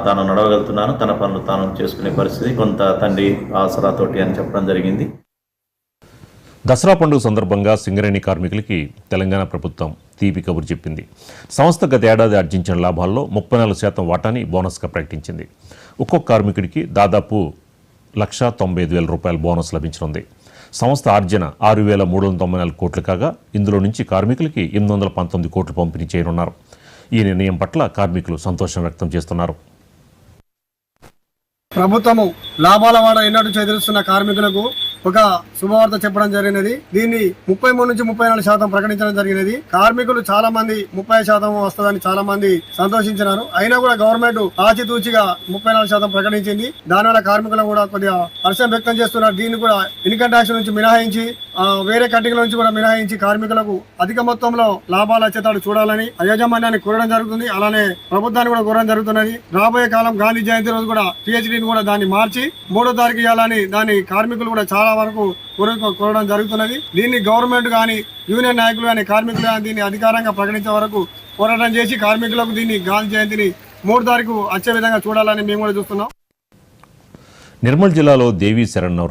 తాను నడవగలుగుతున్నాను, తన పనులు తాను చేసుకునే పరిస్థితి కొంత తండ్రి ఆసరాతోటి అని చెప్పడం జరిగింది. దసరా పండుగ సందర్భంగా సింగరేణి కార్మికులకి తెలంగాణ ప్రభుత్వం తీపి కబురు చెప్పింది. సంస్థ గత ఏడాది ఆర్జించిన లాభాల్లో 34% వాటాని బోనస్గా ప్రకటించింది. ఒక్కొక్క కార్మికుడికి దాదాపు 1,95,000 రూపాయల బోనస్ లభించనుంది. సంస్థ ఆర్జన 6,394 కోట్లు కాగా ఇందులో నుంచి కార్మికులకి 819 కోట్లు పంపిణీ చేయనున్నారు. ఈ నిర్ణయం పట్ల కార్మికులు సంతోషం వ్యక్తం చేస్తున్నారు. ప్రభుత్వము లాభాల వాడ ఎన్నట్టు చెదిరిస్తున్న కార్మికులకు ఒక శుభవార్త చెప్పడం జరిగినది. దీన్ని 33 నుంచి 34% ప్రకటించడం జరిగినది. కార్మికులు చాలా మంది 30% వస్తుందని చాలా మంది సంతోషించినారు. అయినా కూడా గవర్నమెంట్ ఆచితూచిగా 34% ప్రకటించింది. దానివల్ల కార్మికులు కూడా కొద్దిగా హర్షం వ్యక్తం చేస్తున్నారు. దీన్ని కూడా ఇన్కమ్ ట్యాక్స్ నుంచి మినహాయించి వేరే కట్టికల నుంచి కూడా మినహాయించి కార్మికులకు అధిక మొత్తంలో లాభాలు వచ్చేతాడు చూడాలని యాజమాన్యాన్ని కోరడం జరుగుతుంది. అలానే ప్రభుత్వాన్ని కూడా కోరడం జరుగుతున్నది. రాబోయే కాలం గాంధీ జయంతి రోజు కూడా PHDని కూడా దాన్ని మార్చి 3వ తారీఖు ఇవ్వాలని దాన్ని కార్మికులు కూడా చాలా వరకు కోరడం జరుగుతున్నది. దీన్ని గవర్నమెంట్ కానీ యూనియన్ నాయకులు కానీ కార్మికులు కానీ దీన్ని అధికారంగా ప్రకటించే వరకు పోరాటం చేసి కార్మికులకు దీన్ని గాంధీ జయంతిని 3వ తారీఖు వచ్చే విధంగా చూడాలని మేము కూడా చూస్తున్నాం. నిర్మల్ జిల్లాలో దేవీ శరణ్